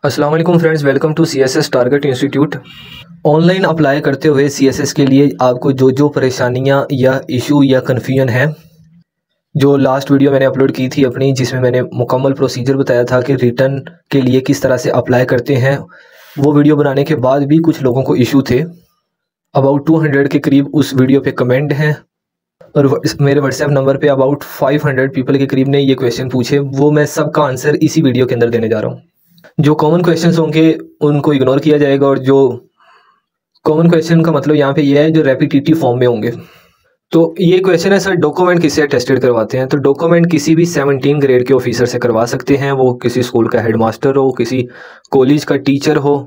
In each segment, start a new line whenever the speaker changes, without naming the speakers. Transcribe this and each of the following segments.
अस्सलाम वालेकुम friends, welcome to CSS target institute. Online apply करते हुए CSS के लिए आपको जो जो परेशानियां या इशू या कन्फ्यूजन है, जो लास्ट वीडियो मैंने अपलोड की थी अपनी, जिसमें मैंने मुकम्मल प्रोसीजर बताया था कि रिटर्न के लिए किस तरह से अप्लाई करते हैं, वो वीडियो बनाने के बाद भी कुछ लोगों को इशू थे। अबाउट 200 के करीब उस वीडियो पे कमेंट हैं और मेरे व्हाट्सएप नंबर पे अबाउट 500 पीपल के करीब ने ये क्वेश्चन पूछे। वो मैं सबका आंसर इसी वीडियो के अंदर देने जा रहा हूँ। जो कॉमन क्वेश्चंस होंगे उनको इग्नोर किया जाएगा, और जो कॉमन क्वेश्चन का मतलब यहाँ पे ये है जो रेपिटेटिव फॉर्म में होंगे। तो ये क्वेश्चन है, सर डॉक्यूमेंट किससे अटेस्टेड करवाते हैं? तो डॉक्यूमेंट किसी भी 17 ग्रेड के ऑफिसर से करवा सकते हैं, वो किसी स्कूल का हेडमास्टर हो, किसी कॉलेज का टीचर हो।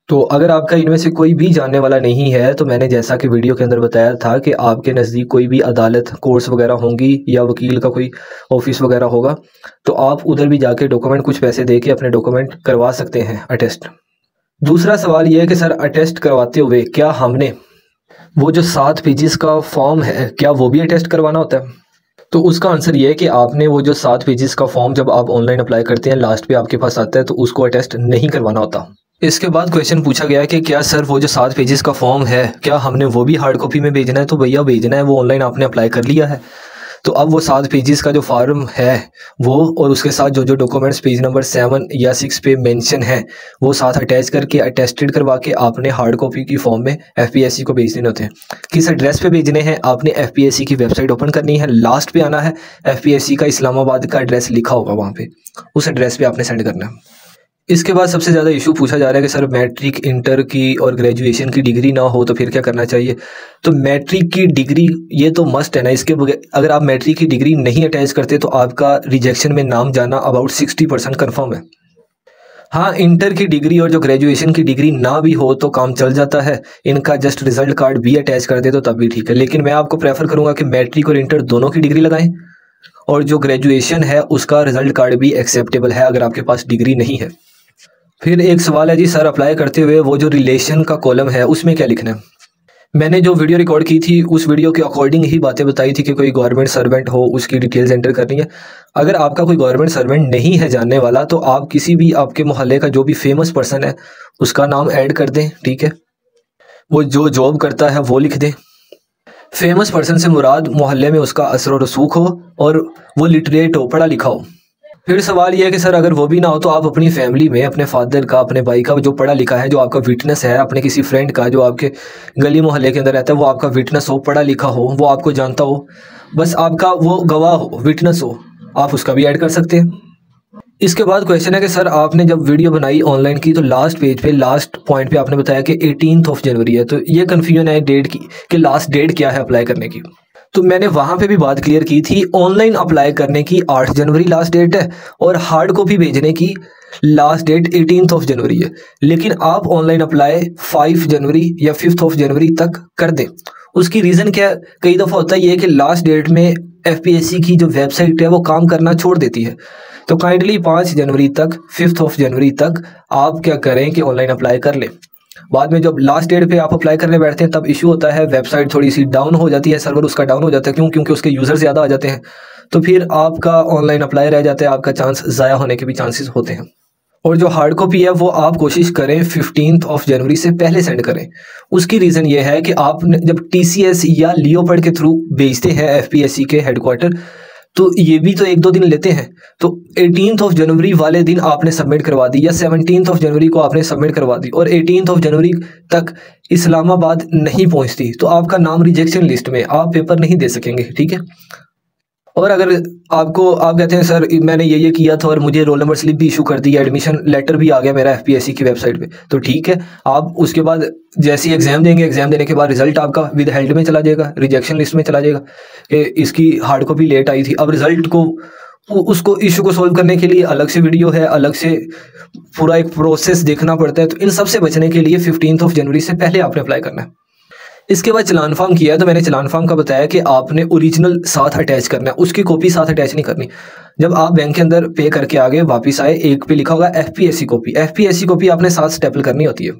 तो अगर आपका इनमें से कोई भी जानने वाला नहीं है, तो मैंने जैसा कि वीडियो के अंदर बताया था कि आपके नज़दीक कोई भी अदालत कोर्ट्स वगैरह होंगी या वकील का कोई ऑफिस वगैरह होगा, तो आप उधर भी जाके डॉक्यूमेंट कुछ पैसे दे के अपने डॉक्यूमेंट करवा सकते हैं अटेस्ट। दूसरा सवाल ये है कि सर अटेस्ट करवाते हुए क्या हमने वो जो 7 पेजेस का फॉर्म है, क्या वो भी अटेस्ट करवाना होता है? तो उसका आंसर ये है कि आपने वो जो 7 पेजेस का फॉर्म जब आप ऑनलाइन अप्लाई करते हैं, लास्ट पे आपके पास आता है, तो उसको अटेस्ट नहीं करवाना होता। इसके बाद क्वेश्चन पूछा गया कि क्या सर वो जो 7 पेजेस का फॉर्म है, क्या हमने वो भी हार्ड कॉपी में भेजना है? तो भैया भेजना है, वो ऑनलाइन आपने अप्लाई कर लिया है, तो अब वो 7 पेजेस का जो फॉर्म है वो, और उसके साथ जो जो डॉक्यूमेंट्स पेज नंबर 7 या 6 पे मेंशन है, वो साथ अटैच करके अटेस्टेड करवा के आपने हार्ड कॉपी की फॉर्म में FPSC को भेज देने होते हैं। किस एड्रेस पे भेजने हैं? आपने FPSC की वेबसाइट ओपन करनी है, लास्ट पे आना है, FPSC का इस्लामाबाद का एड्रेस लिखा होगा वहाँ पे, उस एड्रेस पे आपने सेंड करना है। इसके बाद सबसे ज़्यादा इशू पूछा जा रहा है कि सर मैट्रिक, इंटर की और ग्रेजुएशन की डिग्री ना हो तो फिर क्या करना चाहिए? तो मैट्रिक की डिग्री ये तो मस्ट है ना, इसके बगैर अगर आप मैट्रिक की डिग्री नहीं अटैच करते तो आपका रिजेक्शन में नाम जाना अबाउट 60% कन्फर्म है। हाँ, इंटर की डिग्री और जो ग्रेजुएशन की डिग्री ना भी हो तो काम चल जाता है, इनका जस्ट रिजल्ट कार्ड भी अटैच कर दे तो तब भी ठीक है। लेकिन मैं आपको प्रेफर करूँगा कि मैट्रिक और इंटर दोनों की डिग्री लगाएं, और जो ग्रेजुएशन है उसका रिजल्ट कार्ड भी एक्सेप्टेबल है अगर आपके पास डिग्री नहीं है। फिर एक सवाल है जी, सर अप्लाई करते हुए वो जो रिलेशन का कॉलम है उसमें क्या लिखना है? मैंने जो वीडियो रिकॉर्ड की थी उस वीडियो के अकॉर्डिंग ही बातें बताई थी कि कोई गवर्नमेंट सर्वेंट हो उसकी डिटेल्स एंटर करनी है। अगर आपका कोई गवर्नमेंट सर्वेंट नहीं है जानने वाला, तो आप किसी भी आपके मोहल्ले का जो भी फेमस पर्सन है उसका नाम ऐड कर दें, ठीक है? वो जो जॉब करता है वो लिख दें। फेमस पर्सन से मुराद मोहल्ले में उसका असर और रसूख हो और वो लिटरेट हो, पढ़ा लिखा हो। फिर सवाल यह है कि सर अगर वो भी ना हो तो आप अपनी फैमिली में अपने फादर का, अपने भाई का जो पढ़ा लिखा है, जो आपका विटनेस है, अपने किसी फ्रेंड का जो आपके गली मोहल्ले के अंदर रहता है, वो आपका विटनेस हो, पढ़ा लिखा हो, वो आपको जानता हो, बस आपका वो गवाह हो, विटनेस हो, आप उसका भी ऐड कर सकते हैं। इसके बाद क्वेश्चन है कि सर आपने जब वीडियो बनाई ऑनलाइन की, तो लास्ट पेज पे, लास्ट पॉइंट पे आपने बताया कि 18 जनवरी है, तो ये कन्फ्यूजन है डेट की कि लास्ट डेट क्या है अप्लाई करने की। तो मैंने वहां पे भी बात क्लियर की थी, ऑनलाइन अप्लाई करने की 8 जनवरी लास्ट डेट है और हार्ड कॉपी भेजने की लास्ट डेट 18 जनवरी है। लेकिन आप ऑनलाइन अप्लाई 5 जनवरी या 5 जनवरी तक कर दें। उसकी रीज़न क्या है? कई दफ़ा होता है ये कि लास्ट डेट में FPSC की जो वेबसाइट है वो काम करना छोड़ देती है। तो काइंडली 5 जनवरी तक, 5 जनवरी तक आप क्या करें कि ऑनलाइन अप्लाई कर लें। बाद में जब लास्ट डेट पे आप अप्लाई करने बैठते हैं तब इशू होता है, वेबसाइट थोड़ी सी डाउन हो जाती है, सर्वर उसका डाउन हो जाता है। क्यों? क्योंकि उसके यूज़र ज़्यादा आ जाते हैं, तो फिर आपका ऑनलाइन अप्लाई रह जाता है, आपका चांस ज़ाया होने के भी चांसेस होते हैं। और जो हार्ड कॉपी है वो आप कोशिश करें 15 जनवरी से पहले सेंड करें। उसकी रीज़न ये है कि आप जब TCS या लियोपर्ड के थ्रू भेजते हैं FPSC के हेडक्वार्टर, तो ये भी तो 1-2 दिन लेते हैं। तो 18 जनवरी वाले दिन आपने सबमिट करवा दी, या 17 जनवरी को आपने सबमिट करवा दी, और 18 जनवरी तक इस्लामाबाद नहीं पहुंचती, तो आपका नाम रिजेक्शन लिस्ट में, आप पेपर नहीं दे सकेंगे, ठीक है? और अगर आप कहते हैं सर मैंने ये किया था और मुझे रोल नंबर स्लिप भी इशू कर दी, एडमिशन लेटर भी आ गया मेरा FPSC की वेबसाइट पे, तो ठीक है, आप उसके बाद जैसे ही एग्जाम देंगे, एग्जाम देने के बाद रिजल्ट आपका विद हेल्ड में चला जाएगा, रिजेक्शन लिस्ट में चला जाएगा कि इसकी हार्ड कॉपी लेट आई थी। अब रिजल्ट को, उसको इशू को सोल्व करने के लिए अलग से वीडियो है, अलग से पूरा एक प्रोसेस देखना पड़ता है। तो इन सब से बचने के लिए 15 जनवरी से पहले आपने अप्लाई करना है। इसके बाद चलान फॉर्म किया है, तो मैंने चलान फॉर्म का बताया कि आपने ओरिजिनल साथ अटैच करना है, उसकी कॉपी साथ अटैच नहीं करनी। जब आप बैंक के अंदर पे करके आगे वापस आए, एक पे लिखा होगा FPSC कॉपी, FPSC कॉपी आपने साथ स्टेपल करनी होती है।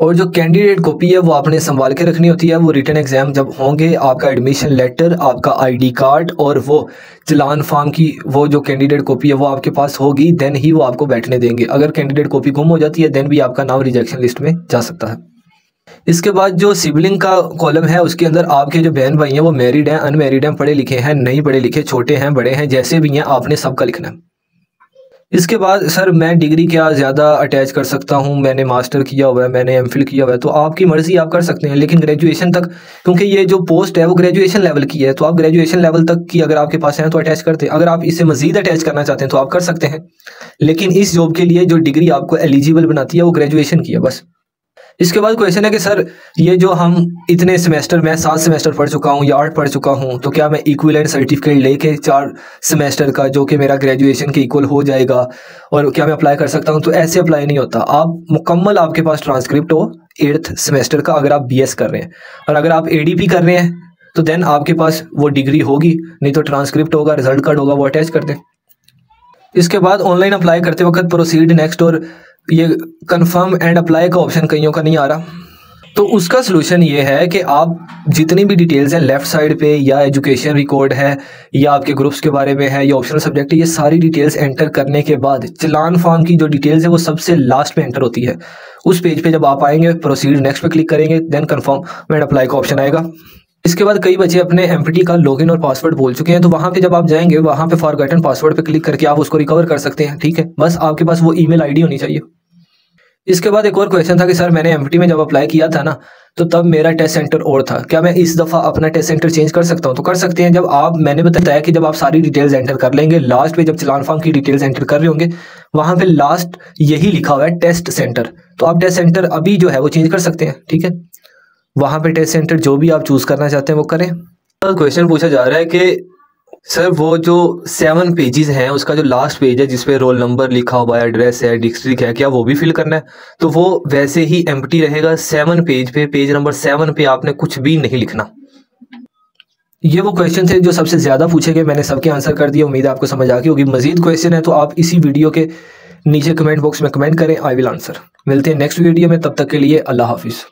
और जो कैंडिडेट कॉपी है वो आपने संभाल के रखनी होती है। वो रिटन एग्जाम जब होंगे, आपका एडमिशन लेटर, आपका आईडी कार्ड और वो चलान फॉर्म की वो जो कैंडिडेट कॉपी है वो आपके पास होगी, देन ही वो आपको बैठने देंगे। अगर कैंडिडेट कॉपी गुम हो जाती है देन भी आपका नाम रिजेक्शन लिस्ट में जा सकता है। इसके बाद जो सिबलिंग का कॉलम है उसके अंदर आपके जो बहन भाई हैं वो मैरिड हैं, अनमैरिड हैं, पढ़े लिखे हैं, नहीं पढ़े लिखे, छोटे हैं, बड़े हैं, जैसे भी हैं आपने सबका लिखना है। इसके बाद सर मैं डिग्री क्या ज़्यादा अटैच कर सकता हूँ, मैंने मास्टर किया हुआ है, मैंने एमफिल किया हुआ है, तो आपकी मर्ज़ी, आप कर सकते हैं, लेकिन ग्रेजुएशन तक, क्योंकि ये जो पोस्ट है वो ग्रेजुएशन लेवल की है, तो आप ग्रेजुएशन लेवल तक की अगर आपके पास है तो अटैच करते हैं। अगर आप इससे मज़ीद अटैच करना चाहते हैं तो आप कर सकते हैं, लेकिन इस जॉब के लिए जो डिग्री आपको एलिजिबल बनाती है वो ग्रेजुएशन की है बस। इसके बाद क्वेश्चन है कि सर ये जो हम इतने सेमेस्टर, मैं 7 सेमेस्टर पढ़ चुका हूँ या 8 पढ़ चुका हूँ, तो क्या मैं इक्विवेलेंट सर्टिफिकेट लेके 4 सेमेस्टर का जो कि मेरा ग्रेजुएशन के इक्वल हो जाएगा और क्या मैं अप्लाई कर सकता हूँ? तो ऐसे अप्लाई नहीं होता। आप मुकम्मल आपके पास ट्रांसक्रिप्ट हो 8th सेमेस्टर का अगर आप BS कर रहे हैं, और अगर आप ADP कर रहे हैं तो देन आपके पास वो डिग्री होगी, नहीं तो ट्रांसक्रिप्ट होगा, रिजल्ट कार्ड होगा, वो अटैच कर दें। इसके बाद ऑनलाइन अप्लाई करते वक्त प्रोसीड नेक्स्ट और ये कंफर्म एंड अप्लाई का ऑप्शन कईयों का नहीं आ रहा, तो उसका सलूशन ये है कि आप जितनी भी डिटेल्स हैं लेफ़्ट साइड पे, या एजुकेशन रिकॉर्ड है, या आपके ग्रुप्स के बारे में है, या ऑप्शनल सब्जेक्ट है, ये सारी डिटेल्स एंटर करने के बाद चलान फॉर्म की जो डिटेल्स है वो सबसे लास्ट में एंटर होती है। उस पेज पे जब आप आएंगे, प्रोसीड नेक्स्ट पे क्लिक करेंगे, देन कंफर्म एंड अप्लाई का ऑप्शन आएगा। इसके बाद कई बच्चे अपने MPT का लॉगिन और पासवर्ड भूल चुके हैं, तो वहाँ पे जब आप जाएंगे वहाँ पे फॉरगॉटन पासवर्ड पे क्लिक करके आप उसको रिकवर कर सकते हैं। ठीक है, बस आपके पास वो ईमेल ID होनी चाहिए। इसके बाद एक और क्वेश्चन था कि सर मैंने MPT में जब अप्लाई किया था ना, तो तब मेरा टेस्ट सेंटर और था, क्या मैं इस दफ़ा अपना टेस्ट सेंटर चेंज कर सकता हूँ? तो कर सकते हैं। जब आप, मैंने बताया कि जब आप सारी डिटेल्स एंटर कर लेंगे, लास्ट पे जब चलान फॉर्म की डिटेल्स एंटर कर रहे होंगे वहाँ पे लास्ट यही लिखा हुआ है टेस्ट सेंटर, तो आप टेस्ट सेंटर अभी जो है वो चेंज कर सकते हैं। ठीक है, वहाँ पे टेस्ट सेंटर जो भी आप चूज़ करना चाहते हैं वो करें। क्वेश्चन पूछा जा रहा है कि सर वो जो 7 पेजेस हैं उसका जो लास्ट पेज है जिसपे रोल नंबर लिखा हुआ है, एड्रेस है, डिस्ट्रिक्ट है, क्या वो भी फिल करना है? तो वो वैसे ही एम्प्टी रहेगा 7 पेज पे, पेज नंबर 7 पे आपने कुछ भी नहीं लिखना। ये वो क्वेश्चन थे जो सबसे ज़्यादा पूछे गए, मैंने सबके आंसर कर दिए। उम्मीद है आपको समझ आ गई होगी। मजीद क्वेश्चन है तो आप इसी वीडियो के नीचे कमेंट बॉक्स में कमेंट करें, आई विल आंसर। मिलते हैं नेक्स्ट वीडियो में, तब तक के लिए अल्लाह हाफिज़।